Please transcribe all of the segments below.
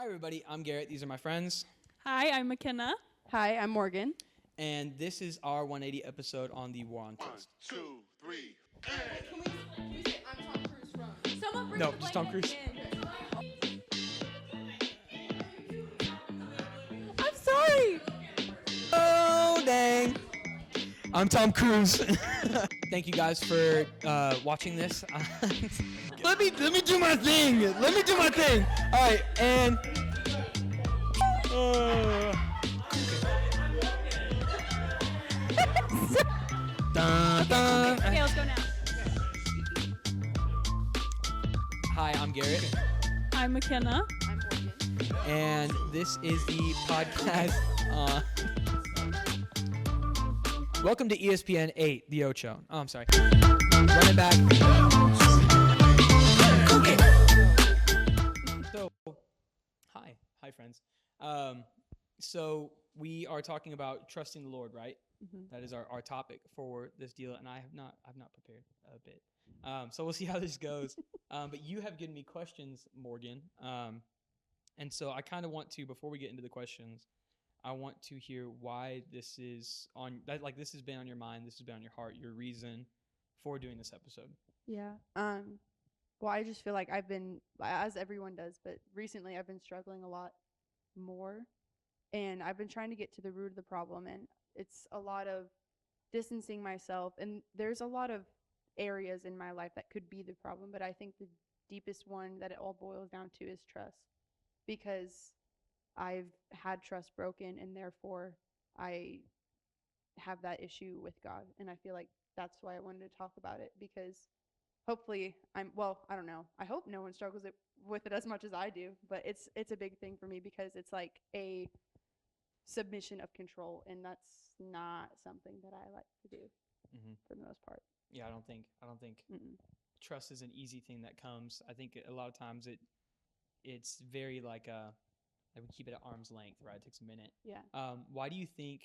Hi, everybody. I'm Garrett. These are my friends. Hi, I'm Mkenna. Hi, I'm Morgan. And this is our 180 episode on the War on Trust. 1, 2, 3, Can we say I'm Tom Cruise from? Someone bring No, the just Tom Cruise. I'm sorry. Oh, dang. I'm Tom Cruise. Thank you guys for watching this. Let me do my thing. Let me do my thing. All right, and dun, dun. Okay, let's go now. Hi, I'm Garrett, I'm Mkenna. I'm Morgan. and this is the podcast. Welcome to ESPN 8, the Ocho. Oh, I'm sorry. Run it back. So, hi, friends. So we are talking about trusting the Lord, right? Mm-hmm. That is our topic for this deal, and I've not prepared a bit. So we'll see how this goes. But you have given me questions, Morgan. And so I kind of want to, before we get into the questions, I want to hear why this is this has been on your mind, this has been on your heart, your reason for doing this episode. Yeah. Well, I just feel like I've been, as everyone does, but recently I've been struggling a lot more, and I've been trying to get to the root of the problem, and it's a lot of distancing myself, and there's a lot of areas in my life that could be the problem, but I think the deepest one that it all boils down to is trust, because I've had trust broken, and therefore I have that issue with God. And I feel like that's why I wanted to talk about it, because hopefully I don't know. I hope no one struggles with it as much as I do, but it's a big thing for me, because it's like a submission of control, and that's not something that I like to do for the most part. Yeah, I don't think Mm-mm. trust is an easy thing that comes. I think a lot of times it's very like we keep it at arm's length, right? It takes a minute. Yeah. Why do you think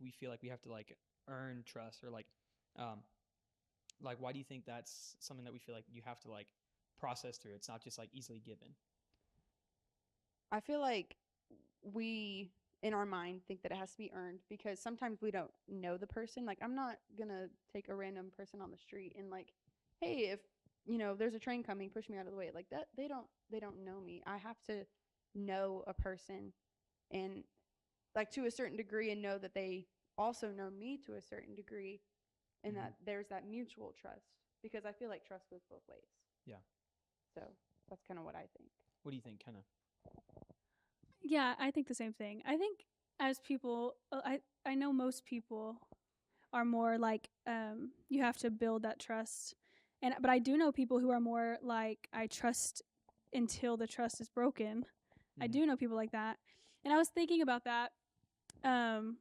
we feel like we have to like earn trust, or like why do you think that's something that we feel like you have to like process through? It's not just like easily given. I feel like we, in our mind, think that it has to be earned, because sometimes we don't know the person. Like, I'm not gonna take a random person on the street and like, hey, if there's a train coming, push me out of the way. Like that, they don't know me. I have to know a person, and like to a certain degree, and know that they also know me to a certain degree, and that there's that mutual trust, because I feel like trust goes both ways. Yeah. So that's kind of what I think. What do you think, Kenna? Yeah, I think the same thing. I think as people, I know most people are more like you have to build that trust, but I do know people who are more like I trust until the trust is broken. I do know people like that, and I was thinking about that, and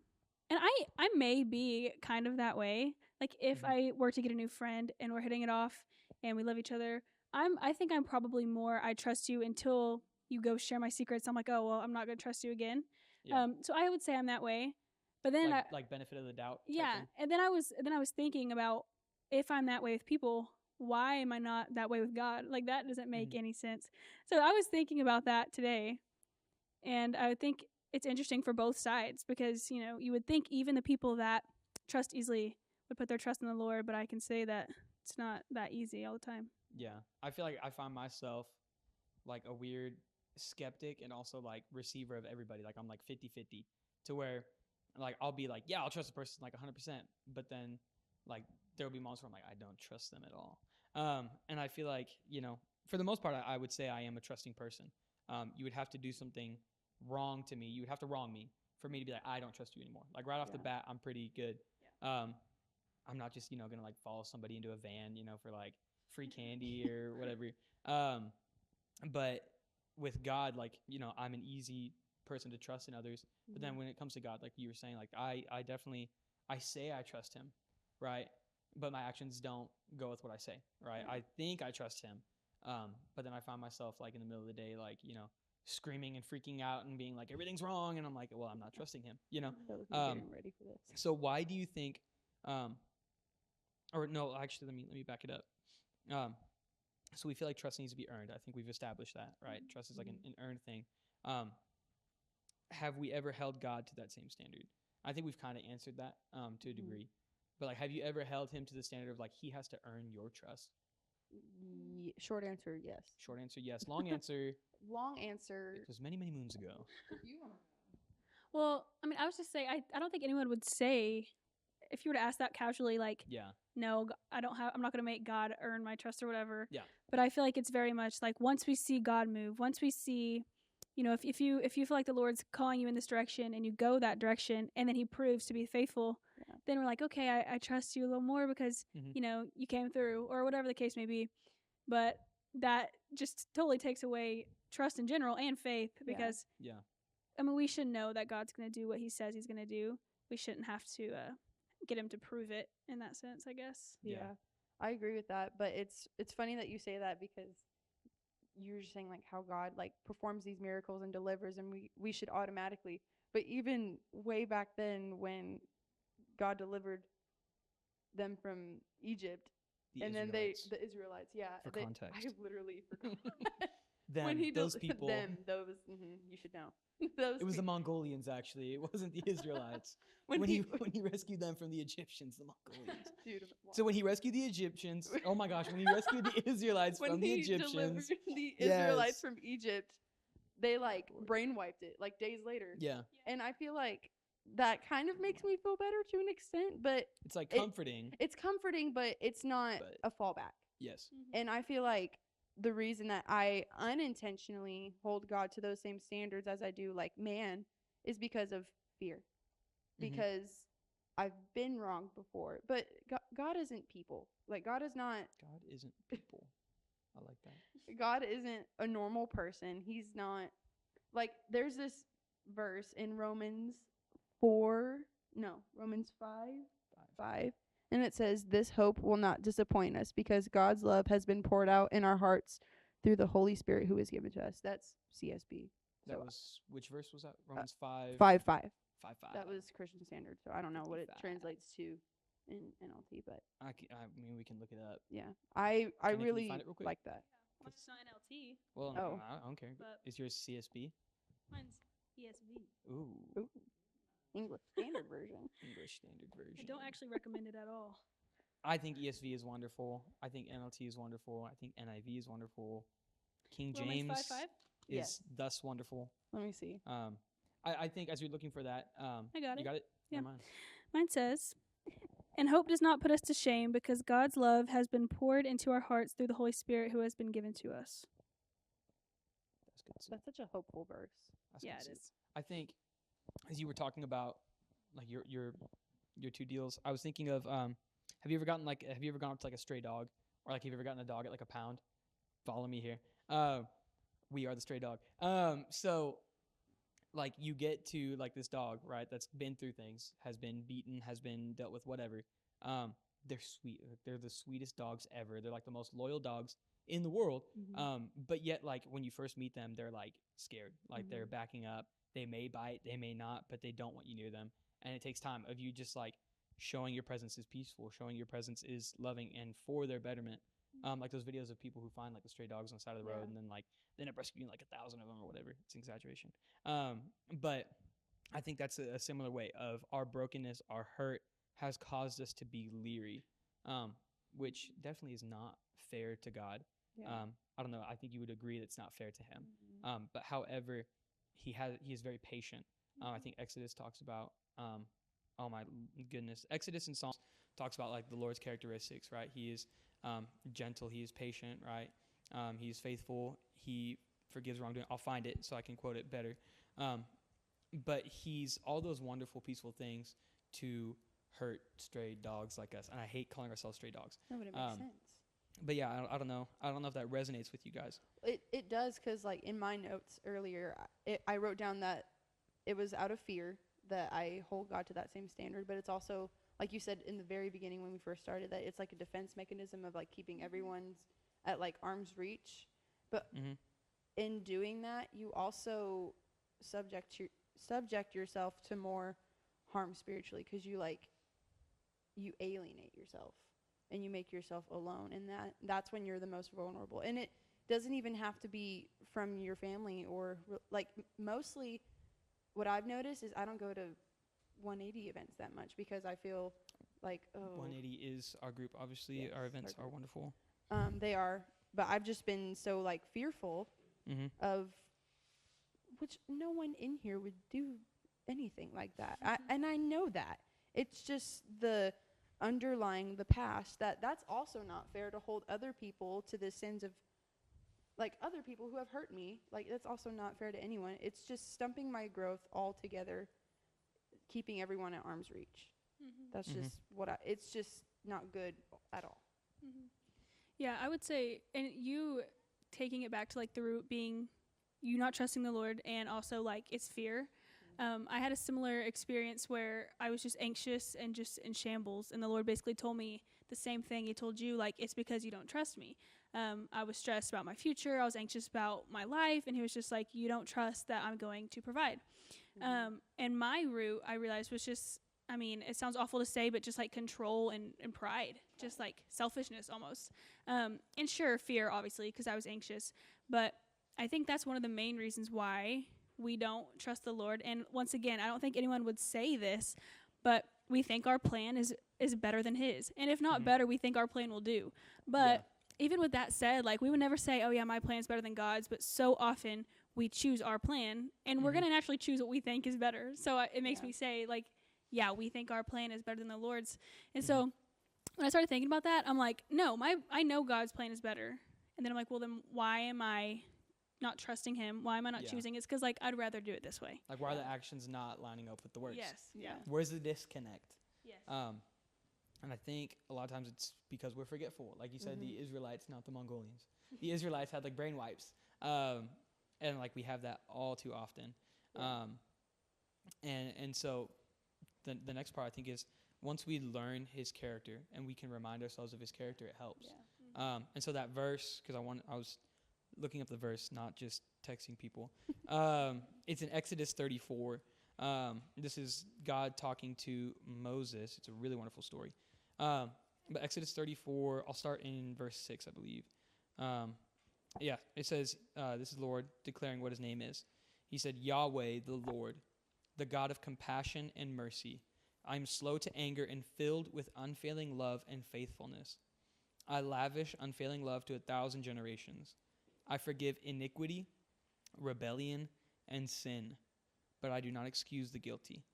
I may be kind of that way. Like if I were to get a new friend and we're hitting it off and we love each other, I think I'm probably more I trust you until you go share my secrets. I'm like, oh well, I'm not gonna trust you again. Yeah. So I would say I'm that way, but then like benefit of the doubt. yeah, and then I was thinking about if I'm that way with people, why am I not that way with God? Like that doesn't make any sense. So I was thinking about that today, and I would think it's interesting for both sides, because you would think even the people that trust easily would put their trust in the Lord, but I can say that it's not that easy all the time. Yeah, I feel like I find myself like a weird skeptic and also like receiver of everybody. Like I'm like 50-50, to where like I'll be like, yeah, I'll trust a person like 100%, but then like there'll be moments where I'm like, I don't trust them at all. And I feel like, for the most part, I would say I am a trusting person. You would have to do something wrong to me. You would have to wrong me for me to be like, I don't trust you anymore. Like right off the bat, I'm pretty good. I'm not just, gonna like follow somebody into a van, for like free candy or whatever. But with God, like, I'm an easy person to trust in others. But then when it comes to God, like you were saying, like I definitely, I say I trust him, right? But my actions don't go with what I say, right? I think I trust him. But then I find myself like in the middle of the day, like, screaming and freaking out and being like, everything's wrong. And I'm like, well, I'm not trusting him, That was me getting ready for this. So why do you think, or no, actually, let me back it up. So we feel like trust needs to be earned. I think we've established that, right? Trust is like an earned thing. Have we ever held God to that same standard? I think we've kind of answered that to a degree. But like, have you ever held him to the standard of like he has to earn your trust? Short answer, yes. Short answer, yes. Long answer, Long answer. it was many, many moons ago. Well, I mean, I was just saying, I don't think anyone would say, if you were to ask that casually, like, Yeah. no, I'm not going to make God earn my trust or whatever. Yeah. But I feel like it's very much like once we see God move, once we see, you know, if you feel like the Lord's calling you in this direction and you go that direction and then he proves to be faithful, then we're like, okay, I trust you a little more because, you know, you came through or whatever the case may be. But that just totally takes away trust in general and faith because, I mean, we should know that God's going to do what he says he's going to do. We shouldn't have to get him to prove it in that sense, I guess. Yeah. I agree with that, but it's funny that you say that because you're just saying like how God like performs these miracles and delivers, and we should automatically. But even way back then when God delivered them from Egypt, the Israelites, For context, I literally forgot. Those people, you should know. It was the Mongolians, actually. It wasn't the Israelites. when he rescued them from the Egyptians, the Mongolians. Dude, so when he rescued the Egyptians, oh my gosh, when he rescued the Israelites from the Egyptians, delivered the Israelites from Egypt, they like brainwiped it like days later. Yeah. And I feel like that kind of makes me feel better to an extent, but it's like comforting. It's comforting, but it's not a fallback. Yes. And I feel like the reason that I unintentionally hold God to those same standards as I do like man is because of fear. Because I've been wrong before. But God isn't people. Like God isn't people. I like that. God isn't a normal person. He's not like there's this verse in Romans 5. And it says, "This hope will not disappoint us because God's love has been poured out in our hearts through the Holy Spirit who is given to us." That's CSB. That was, which verse was that? Romans 5. 5:5. 5:5. That was Christian Standard, so I don't know what it translates to in NLT, but I mean, we can look it up. Yeah, I really find it real quick? like that. Well, it's not NLT. Well, no, I don't care. Is yours CSB? Mine's ESV. Ooh. English Standard Version. English Standard Version. I don't actually recommend it at all. I think ESV is wonderful. I think NLT is wonderful. I think NIV is wonderful. King James 5:5? is thus wonderful. Let me see. I think as you're looking for that, I got it. You got it? Yeah. Never mind. Mine says, "And hope does not put us to shame because God's love has been poured into our hearts through the Holy Spirit who has been given to us." That's good. That's such a hopeful verse. It is. I think as you were talking about like your two deals, I was thinking of have you ever gone up to like a stray dog, or like have you ever gotten a dog at like a pound? Follow me here. We are the stray dog. So like you get to like this dog, right, that's been through things, has been beaten, has been dealt with, whatever. They're sweet. They're the sweetest dogs ever. They're like the most loyal dogs in the world. But yet like when you first meet them, they're like scared. Like they're backing up. They may bite, they may not, but they don't want you near them. And it takes time of you just like showing your presence is peaceful, showing your presence is loving and for their betterment. Like those videos of people who find like the stray dogs on the side of the road and then like they end up rescuing like 1,000 of them or whatever. It's an exaggeration. But I think that's a similar way of our brokenness, our hurt has caused us to be leery, which definitely is not fair to God. I don't know. I think you would agree that it's not fair to him. But however, he is very patient. I think Exodus talks about, oh my goodness, Exodus and Psalms talks about like the Lord's characteristics, right? He is gentle. He is patient, right? He is faithful. He forgives wrongdoing. I'll find it so I can quote it better. But he's all those wonderful, peaceful things to hurt stray dogs like us. And I hate calling ourselves stray dogs. No, but it makes sense. But yeah, I don't know. I don't know if that resonates with you guys. It does, because like in my notes earlier, I wrote down that it was out of fear that I hold God to that same standard, but it's also, like you said in the very beginning when we first started, that it's like a defense mechanism of like keeping everyone's at like arm's reach. But in doing that, you also subject yourself to more harm spiritually, because you alienate yourself. and you make yourself alone, and that's when you're the most vulnerable. And it doesn't even have to be from your family or like mostly what I've noticed is I don't go to 180 events that much because I feel like 180 is our group. Obviously, Yes, our events our are group. wonderful. They are, but I've just been so like fearful Mm-hmm. of which no one in here would do anything like that. And I know that. It's just the underlying the past that's also not fair to hold other people to the sins of like other people who have hurt me. Like that's also not fair to anyone. It's just stumping my growth altogether, keeping everyone at arm's reach. That's Mhm. just it's just not good at all. Yeah, I would say, and you taking it back to like the root being you not trusting the Lord, and also like it's fear. I had a similar experience where I was just anxious and just in shambles, and the Lord basically told me the same thing He told you, like it's because you don't trust me. I was stressed about my future. I was anxious about my life, and He was just like, you don't trust that I'm going to provide. And my root, I realized, was just, I mean, it sounds awful to say, but just like control and pride, just like selfishness almost. And sure, fear, obviously, because I was anxious. But I think that's one of the main reasons why we don't trust the Lord. And once again, I don't think anyone would say this, but we think our plan is better than His. And if not better, we think our plan will do. But even with that said, like we would never say, oh yeah, my plan's better than God's. But so often we choose our plan, and we're going to naturally choose what we think is better. So it makes me say, like, yeah, we think our plan is better than the Lord's. And so when I started thinking about that, I'm like, no, I know God's plan is better. And then I'm like, well, then why am I not trusting Him? Why am I not choosing? It's because, like, I'd rather do it this way. Like, why are the actions not lining up with the words? Yes. Yeah. Where's the disconnect? Yes. And I think a lot of times it's because we're forgetful. Like you said, the Israelites, not the Mongolians. The Israelites had, like, brain wipes. And, like, we have that all too often. And so the next part, I think, is once we learn His character and we can remind ourselves of His character, it helps. Yeah. And so that verse, because I was looking up the verse, not just texting people. It's in Exodus 34. This is God talking to Moses. It's a really wonderful story. But Exodus 34, I'll start in verse 6, I believe. It says, this is Lord declaring what His name is. He said, Yahweh, the Lord, the God of compassion and mercy. I am slow to anger and filled with unfailing love and faithfulness. I lavish unfailing love to 1,000 generations. I forgive iniquity, rebellion, and sin, but I do not excuse the guilty.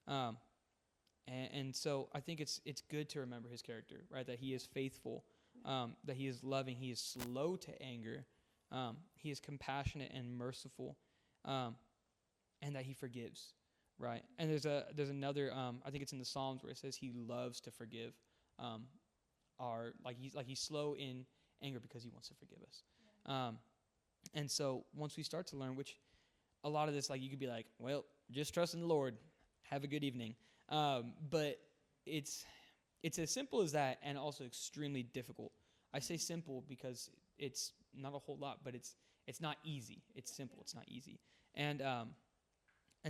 And so I think it's good to remember His character, right? That He is faithful, that He is loving, He is slow to anger, He is compassionate and merciful, and that He forgives, right? And there's another, I think it's in the Psalms where it says He loves to forgive. He's slow in anger because He wants to forgive us. And so once we start to learn, which a lot of this, like you could be like, well, just trust in the Lord, have a good evening. But it's as simple as that, and also extremely difficult. I say simple because it's not a whole lot, but it's not easy. It's simple. It's not easy. And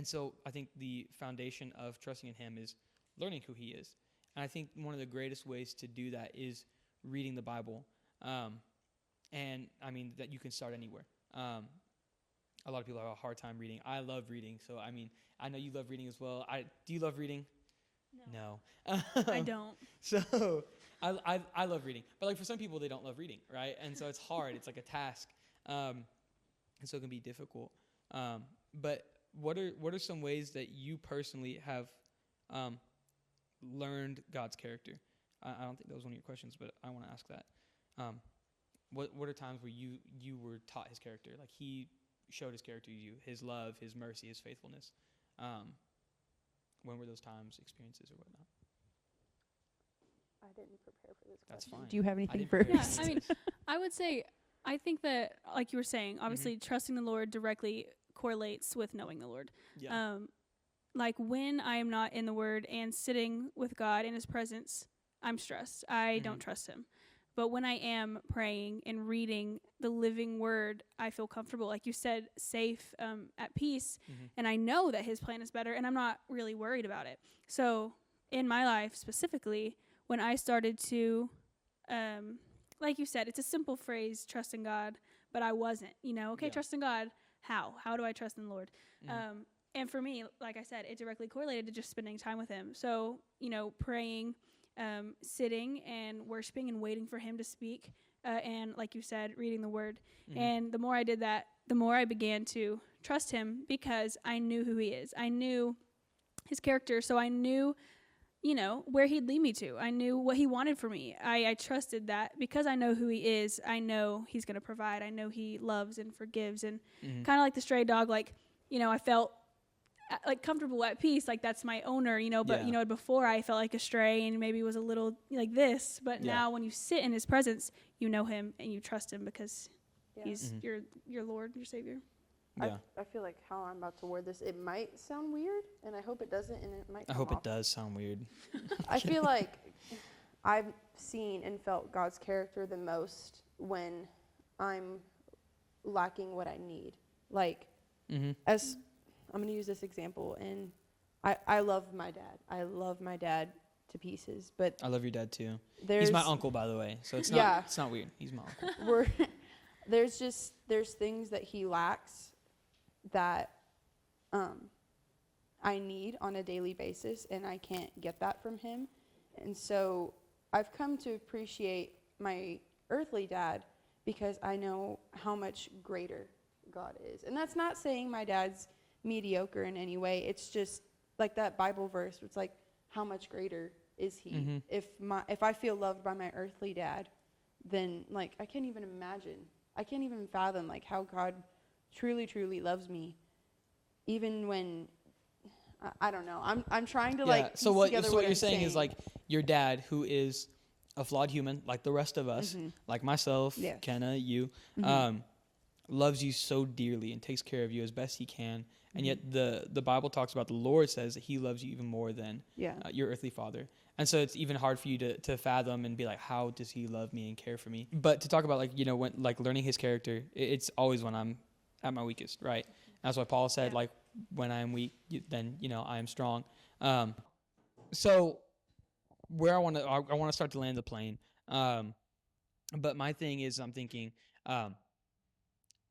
so I think the foundation of trusting in Him is learning who He is. And I think one of the greatest ways to do that is reading the Bible. And I mean that you can start anywhere. A lot of people have a hard time reading. I love reading, so I mean I know you love reading as well. Do you love reading? No. I don't. So I love reading, but like for some people they don't love reading, right? And so it's hard. It's like a task, and so it can be difficult. But what are some ways that you personally have learned God's character? I don't think that was one of your questions, but I want to ask that. What are times where you were taught His character? Like He showed His character to you, His love, His mercy, His faithfulness. When were those times, experiences, or whatnot? I didn't prepare for this That's question. fine. Do you have anything didn't first? prepare. Yeah, I mean, I would say, I think that, like you were saying, obviously trusting the Lord directly correlates with knowing the Lord. Yeah. Like when I am not in the Word and sitting with God in His presence, I'm stressed. I don't trust Him. But when I am praying and reading the living Word, I feel comfortable, like you said, safe, at peace, and I know that His plan is better, and I'm not really worried about it. So in my life specifically, when I started to like you said, it's a simple phrase, trust in God, but I wasn't, trust in God. How do I trust in the Lord? And for me, like I said, it directly correlated to just spending time with him. So, praying, sitting and worshiping and waiting for him to speak. And like you said, reading the word. And the more I did that, the more I began to trust him because I knew who he is. I knew his character. So I knew, where he'd lead me to. I knew what he wanted for me. I trusted that because I know who he is. I know he's going to provide. I know he loves and forgives. And kind of like the stray dog, like, I felt like comfortable at peace. Like that's my owner, but before I felt like a stray and maybe was a little like this, but now when you sit in his presence, you know him and you trust him because he's your Lord, your Savior. Yeah. I feel like how I'm about to word this, it might sound weird, and I hope it doesn't, and it might I hope it does sound weird. I feel like I've seen and felt God's character the most when I'm lacking what I need. Like, as I'm going to use this example, and I love my dad. I love my dad to pieces, but I love your dad too. He's my uncle, by the way, so it's not weird. He's my uncle. There's things that he lacks that I need on a daily basis, and I can't get that from him. And so I've come to appreciate my earthly dad because I know how much greater God is. And that's not saying my dad's mediocre in any way. It's just like that Bible verse. It's like, how much greater is he? If I feel loved by my earthly dad, then like I can't even fathom like how God truly, truly loves me, even when I don't know. I'm trying to So what you're saying is like your dad, who is a flawed human like the rest of us, like myself, Mkenna, you, loves you so dearly and takes care of you as best he can, and yet the Bible talks about the Lord says that he loves you even more than your earthly father. And so it's even hard for you to fathom and be like, how does he love me and care for me? But to talk about when learning his character, it's always when I'm at my weakest, right? That's why Paul said, like, when I am weak, then I am strong. So where I want to start to land the plane. But my thing is, I'm thinking, I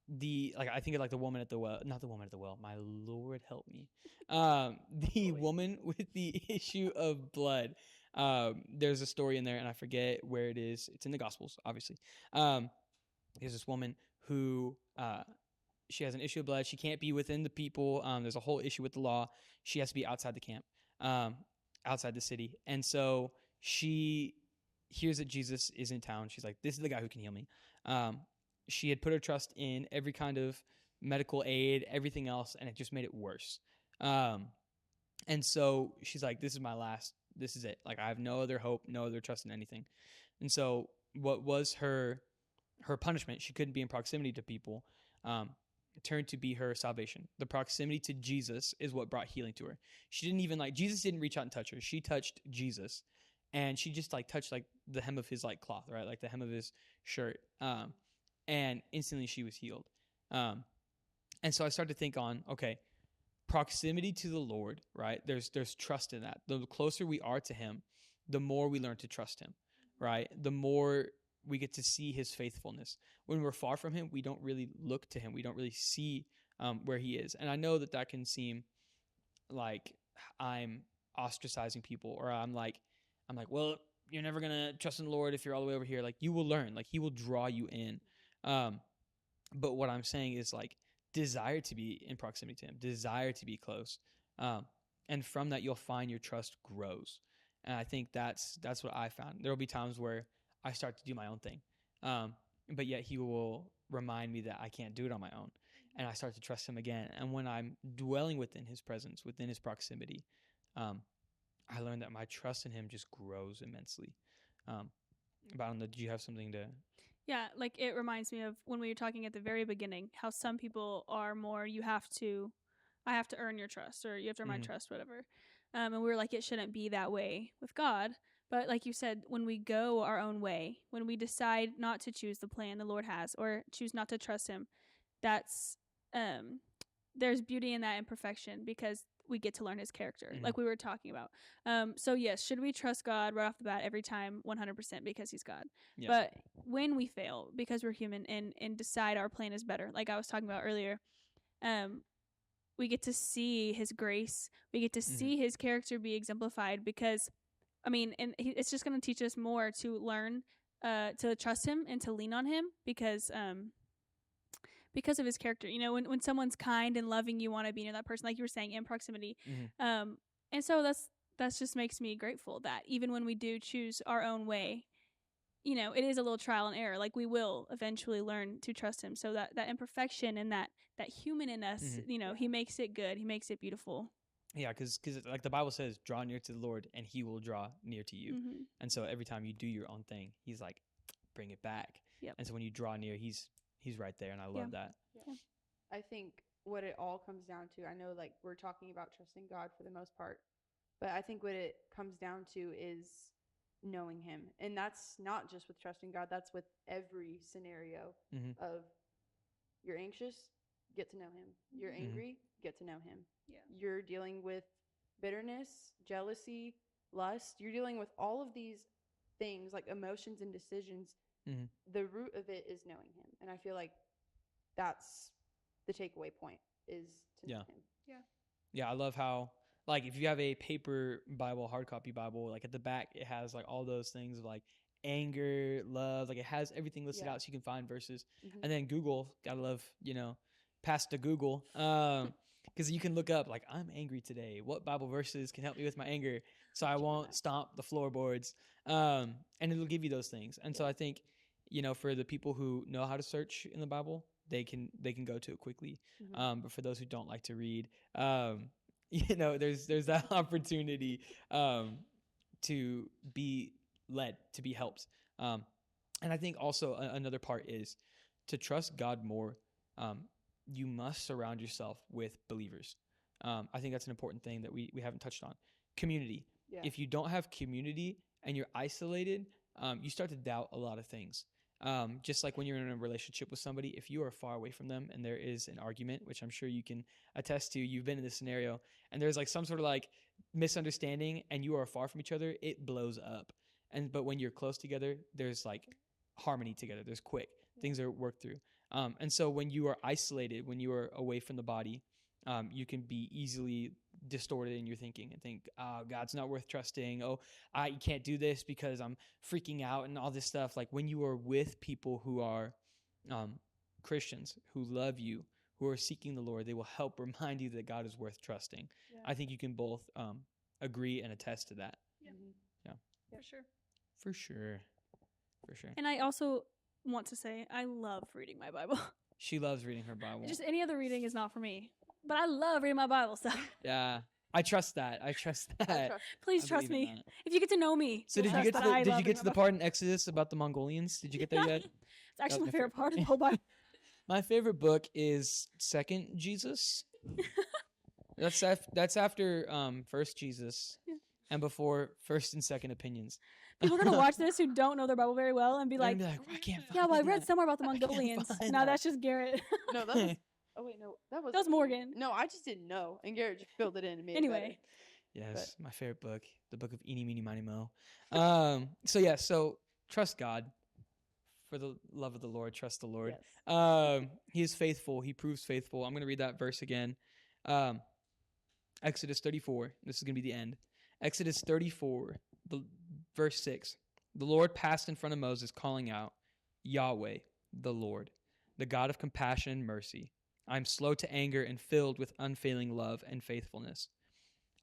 think of like the woman at the well, not the woman at the well. My Lord, help me. The woman with the issue of blood. There's a story in there, and I forget where it is. It's in the Gospels, obviously. There's this woman who she has an issue of blood. She can't be within the people. There's a whole issue with the law. She has to be outside the camp, outside the city. And so she hears that Jesus is in town. She's like, this is the guy who can heal me. She had put her trust in every kind of medical aid, everything else, and it just made it worse. And so she's like, this is it. Like, I have no other hope, no other trust in anything. And so what was her punishment, she couldn't be in proximity to people, turned to be her salvation. The proximity to Jesus is what brought healing to her. She didn't even Jesus didn't reach out and touch her. She touched Jesus, and she just touched the hem of his cloth, right? Like the hem of his shirt. And instantly she was healed. And so I started to think on, okay, proximity to the Lord, right? There's trust in that. The closer we are to him, the more we learn to trust him, right? The more we get to see his faithfulness. When we're far from him, we don't really look to him. We don't really see where he is. And I know that can seem like I'm ostracizing people, or I'm like, well, you're never going to trust in the Lord if you're all the way over here. Like, you will learn. Like, he will draw you in. But what I'm saying is desire to be in proximity to him, desire to be close. And from that, you'll find your trust grows. And I think that's what I found. There will be times where I start to do my own thing. But yet he will remind me that I can't do it on my own. And I start to trust him again. And when I'm dwelling within his presence, within his proximity, I learned that my trust in him just grows immensely. But I don't know, did you have something to... Yeah, it reminds me of when we were talking at the very beginning, how some people are more, I have to earn your trust, or you have to earn my trust, whatever. And we were like, it shouldn't be that way with God. But like you said, when we go our own way, when we decide not to choose the plan the Lord has, or choose not to trust him, that's there's beauty in that imperfection, because we get to learn his character, Mhm. like we were talking about. So yes, should we trust God right off the bat every time 100% because he's God? Yeah. But when we fail because we're human and decide our plan is better, like I was talking about earlier, we get to see his grace. We get to see his character be exemplified because, I mean, and it's just going to teach us more to learn to trust him and to lean on him because of his character. You know, when someone's kind and loving, you want to be near that person, like you were saying, in proximity. And so that's just makes me grateful that even when we do choose our own way, you know, it is a little trial and error. Like we will eventually learn to trust him. So that imperfection and that human in us, you know, he makes it good. He makes it beautiful. Yeah, because like the Bible says, draw near to the Lord and he will draw near to you. Mm-hmm. And so every time you do your own thing, he's like, bring it back. Yep. And so when you draw near, he's right there. And I love that. Yeah. I think what it all comes down to, I know like we're talking about trusting God for the most part, but I think what it comes down to is knowing him. And that's not just with trusting God, that's with every scenario of you're anxious, get to know him. You're angry, get to know him. Yeah. You're dealing with bitterness, jealousy, lust. You're dealing with all of these things like emotions and decisions. The root of it is knowing him. And I feel like that's the takeaway point is to know him. Yeah. Yeah, I love how, like, if you have a paper Bible, hard copy Bible, like at the back, it has like all those things of like anger, love, like it has everything listed out so you can find verses. And then Google, gotta love, you know, pass to Google. Because you can look up like, I'm angry today. What Bible verses can help me with my anger so I won't stomp the floorboards? And it'll give you those things. And so I think, you know, for the people who know how to search in the Bible, they can go to it quickly. But for those who don't like to read, you know, there's that opportunity to be led, to be helped. And I think also another part is to trust God more. You must surround yourself with believers. I think that's an important thing that we haven't touched on. Community. Yeah. If you don't have community and you're isolated, you start to doubt a lot of things. Just like when you're in a relationship with somebody, if you are far away from them and there is an argument, which I'm sure you can attest to, you've been in this scenario, and there's like some sort of like misunderstanding and you are far from each other, it blows up. But when you're close together, there's like harmony together. There's quick. Things are worked through. And so when you are isolated, when you are away from the body, you can be easily distorted in your thinking and think, oh, God's not worth trusting. Oh, I can't do this because I'm freaking out and all this stuff. Like when you are with people who are Christians, who love you, who are seeking the Lord, they will help remind you that God is worth trusting. Yeah. I think you can both agree and attest to that. Yeah. Yeah. For sure. For sure. For sure. And I also want to say I love reading my Bible. She loves reading her Bible. Just any other reading is not for me. But I love reading my Bible stuff. Yeah. I trust that. Please trust me. If you get to know me. So did you get to the part in Exodus about the Mongolians? Did you get there yet? It's actually my favorite part of the whole Bible. My favorite book is Second Jesus. That's after First Jesus and before First and Second Opinions. People are going to watch this who don't know their Bible very well and be like, I can't find well, I read somewhere about the Mongolians. No, that's just Garrett. No, that was... Oh, wait, no. That was Morgan. No, I just didn't know. And Garrett just filled it in and made it better. Yes, my favorite book, the book of Eeny, Meeny, Miny, Mo. So trust God. For the love of the Lord, trust the Lord. Yes. He is faithful. He proves faithful. I'm going to read that verse again. Exodus 34. This is going to be the end. Exodus 34, verse 6. The Lord passed in front of Moses, calling out, Yahweh, the Lord, the God of compassion and mercy. I am slow to anger and filled with unfailing love and faithfulness.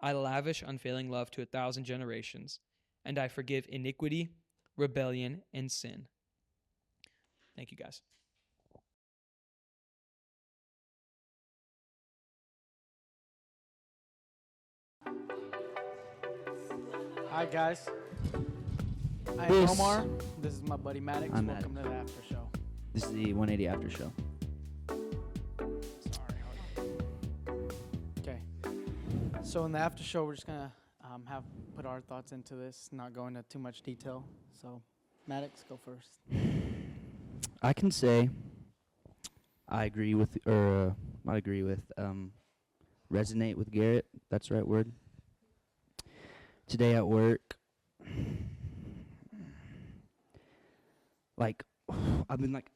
I lavish unfailing love to 1,000 generations, and I forgive iniquity, rebellion, and sin. Thank you, guys. Hi, guys. I am Omar. This is my buddy Maddox. Welcome to the after show. This is the 180 after show. Okay. So in the after show, we're just gonna put our thoughts into this, not go into too much detail. So, Maddox, go first. I can say I agree with resonate with Garrett. That's the right word. Today at work, like, I've been like,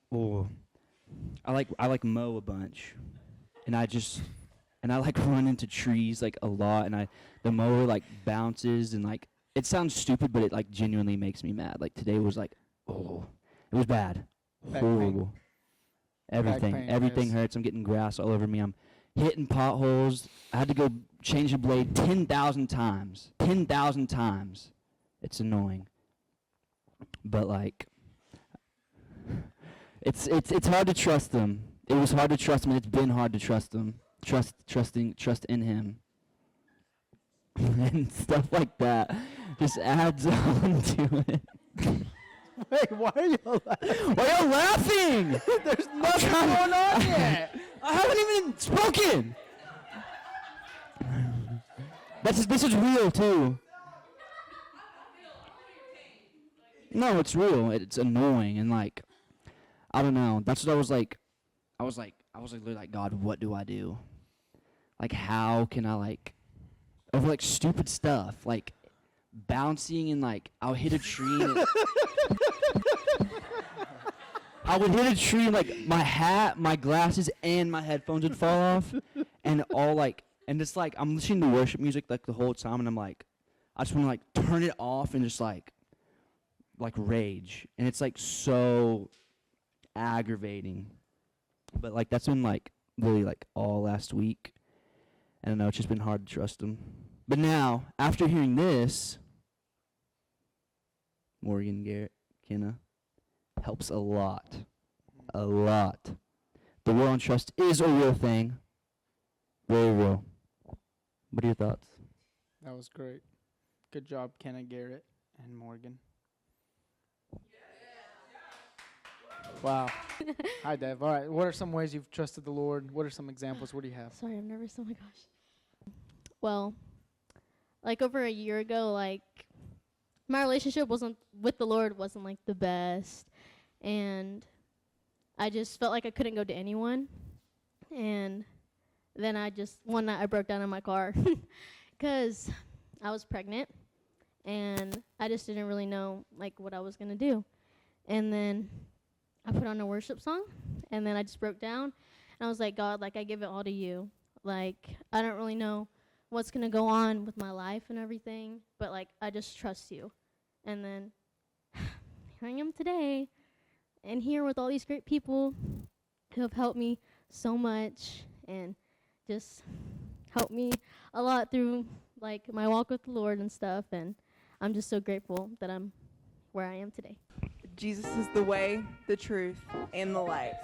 I like mow a bunch, and I like run into trees like a lot, and the mower like bounces, and like it sounds stupid, but it like genuinely makes me mad. Like today was like, it was bad, Back pain. horrible. Everything, pain, everything yes. hurts. I'm getting grass all over me. I'm hitting potholes. I had to go change the blade 10,000 times. 10,000 times. It's annoying. But like, it's hard to trust them. It was hard to trust him, and it's been hard to trust him. Trust in him. And stuff like that just adds on to it. Wait, why are you laughing? Why are you laughing? There's nothing going on yet. I haven't even spoken. This is real too. No, it's real. It's annoying, and like, I don't know. That's what I was like. I was literally like, God, what do I do? Like, how can I like over like stupid stuff, like bouncing, and like I'll hit a tree. And I would hit a tree, and like my hat, my glasses, and my headphones would fall off, and all like, and it's like I'm listening to worship music like the whole time, and I'm like, I just want to like turn it off and just like rage, and it's like so aggravating. But like that's been like really like all last week. I don't know, it's just been hard to trust him. But now, after hearing this, Morgan, Garrett, Mkenna, helps a lot. A lot. The war on trust is a real thing. Very real. What are your thoughts? That was great. Good job, Kenna, Garrett, and Morgan. Wow. Hi, Dev. All right. What are some ways you've trusted the Lord? What are some examples? What do you have? Sorry, I'm nervous. Oh my gosh. Well, like over a year ago, like my relationship with the Lord wasn't like the best, and I just felt like I couldn't go to anyone. And then one night I broke down in my car because I was pregnant, and I just didn't really know like what I was gonna do. And then I put on a worship song, and then I just broke down, and I was like, God, like I give it all to you. Like I don't really know what's gonna go on with my life and everything, but like I just trust you. And then here I am today, and here with all these great people who have helped me so much and just helped me a lot through like my walk with the Lord and stuff, and I'm just so grateful that I'm where I am today. Jesus is the way, the truth, and the life.